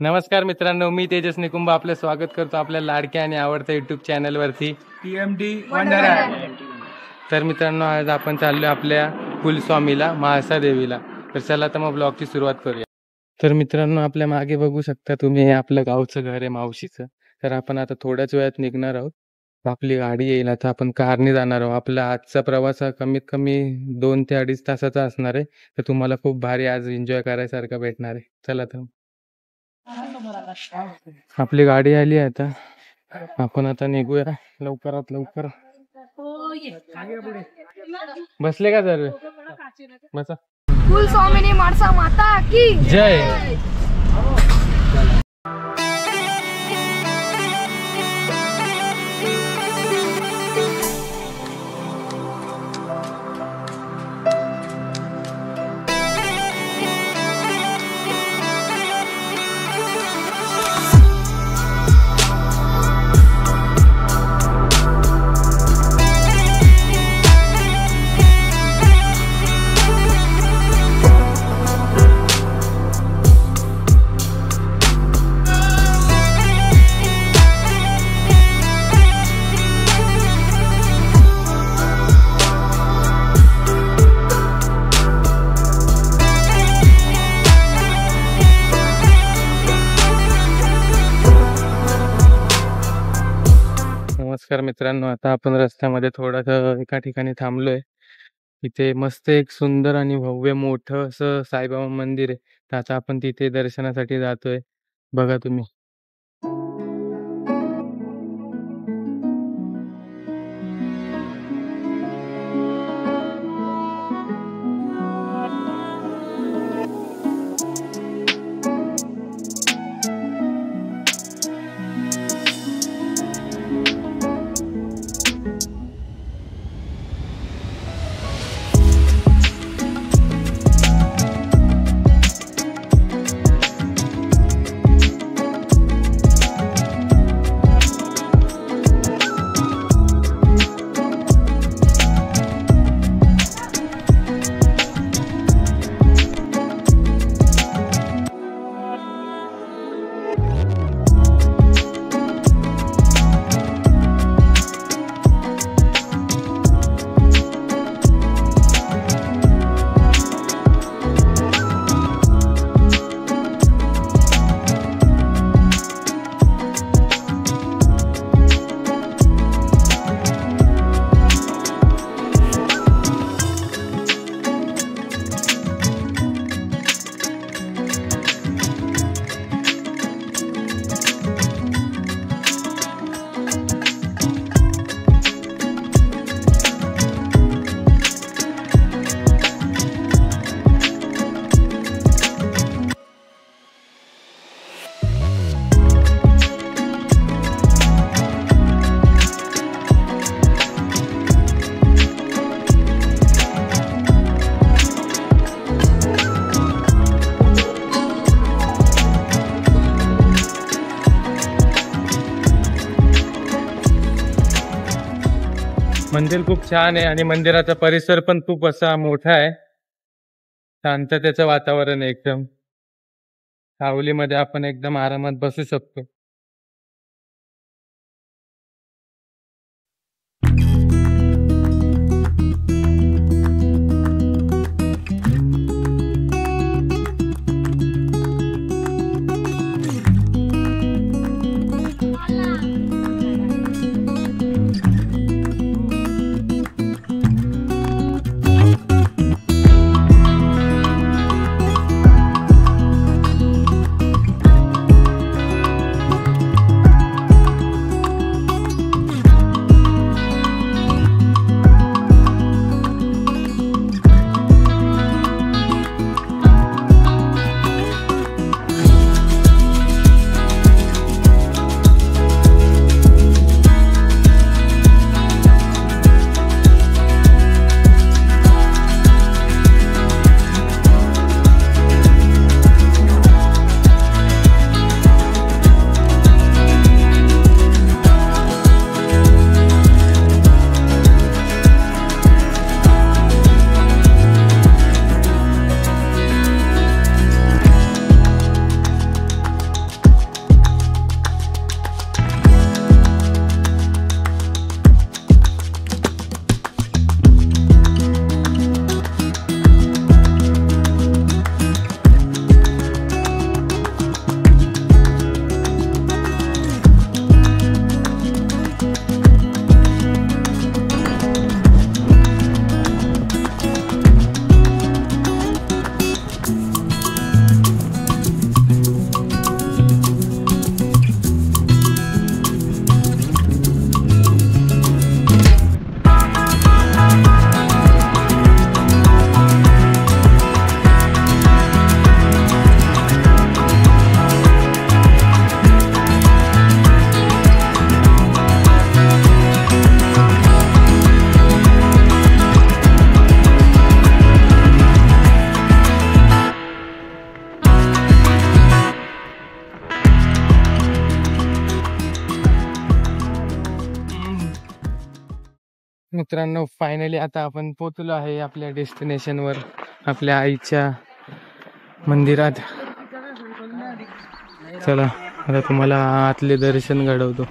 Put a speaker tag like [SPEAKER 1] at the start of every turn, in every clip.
[SPEAKER 1] नमस्कार मित्रांनो, मी तेजस निकुंभ आपलं स्वागत करतो आपल्या लाडक्या आणि आवडत्या युट्यूब चॅनलवरती
[SPEAKER 2] TMT वंडरलँड.
[SPEAKER 1] तर मित्रांनो, आज आपण चाललो आपल्या कुलस्वामीला म्हाळसा देवीला. तर चला तर मग ब्लॉगची सुरुवात करूया. तर मित्रांनो, आपल्या मागे बघू शकता तुम्ही, हे आपलं गावचं घर आहे मावशीचं. तर आपण आता थोड्याच वेळात निघणार आहोत. आपली गाडी येईल, आता आपण कारने जाणार आहोत. आपला आजचा प्रवास हा कमीत कमी 2 ते 2.5 तासाचा असणार आहे. तर तुम्हाला खूप भारी आज एन्जॉय करायसारखा भेटणार आहे. चला तर आपली गाडी आली आहे, आता आपण आता निघूया लवकरात लवकर. बसले का सर्व? बसा.
[SPEAKER 3] कुलस्वामिनी म्हाळसा माता की
[SPEAKER 1] जय. नमस्कार मित्रांनो, आता आपण रस्त्यामध्ये थोडंसं एका ठिकाणी थांबलोय. इथे मस्त एक सुंदर आणि भव्य मोठं असं साईबाबा मंदिर आहे. तर आता आपण तिथे दर्शनासाठी जातोय. बघा तुम्ही. मंदिर खूप छान आहे आणि मंदिराचा परिसर पण खूप असा मोठा आहे. शांततेचं वातावरण आहे एकदम. सावलीमध्ये आपण एकदम आरामात बसू शकतो. मित्रांनो फायनली आता आपण पोहोचलो आहे आपल्या डेस्टिनेशनवर, आपल्या आईच्या मंदिरात. चला आता तुम्हाला आतले दर्शन घडवतो.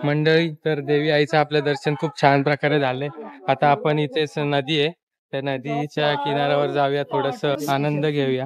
[SPEAKER 1] मंडळी, तर देवी आईचं आपलं दर्शन खूप छान प्रकारे झालंय. आता आपण इथेच नदी आहे, त्या नदीच्या किनाऱ्यावर जाऊया, थोडस आनंद घेऊया.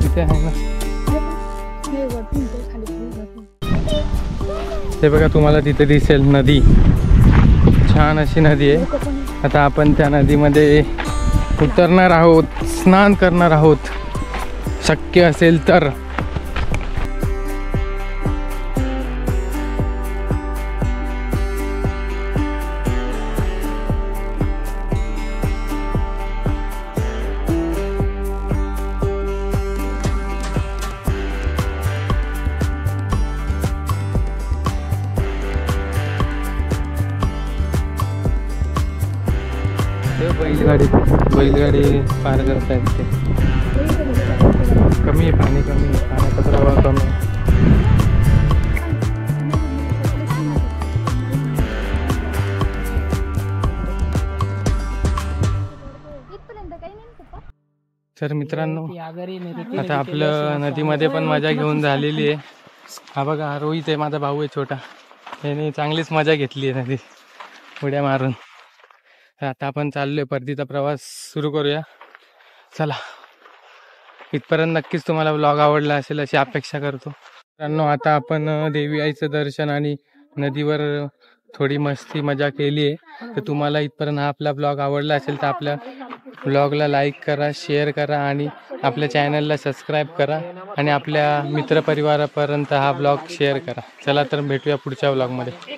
[SPEAKER 1] इथे आहे ना, ते बघा तुम्हाला तिथे दिसेल नदी, खूप छान अशी नदी आहे. आता आपण त्या नदीमध्ये उतरणार आहोत, स्नान करणार आहोत शक्य असेल तर. बैलगाडी पार करतायत ते. कमी आहे पाणी, कमी आहे पाण्याचा प्रवाह कमी आहे. तर मित्रांनो आता आपलं नदीमध्ये पण मजा घेऊन झालेली आहे. हा बघा, हा रोहित आहे, माझा भाऊ आहे छोटा, याने चांगलीच मजा घेतली आहे नदी उड्या मारून. आता आपण चाललोय, परतीचा प्रवास सुरू करूया. चला, इथपर्यंत नक्कीच तुम्हाला व्लॉग आवडला असेल अशी अपेक्षा करतो. मित्रांनो आता आपण देवी आईचं दर्शन आणि नदीवर थोडी मस्ती मजा केली आहे. तर तुम्हाला इथपर्यंत हा आपला ब्लॉग आवडला असेल तर आपल्या ब्लॉगला लाईक करा, शेअर करा आणि आपल्या चॅनलला सबस्क्राईब करा आणि आपल्या मित्रपरिवारापर्यंत हा ब्लॉग शेअर करा. चला तर भेटूया पुढच्या ब्लॉगमध्ये.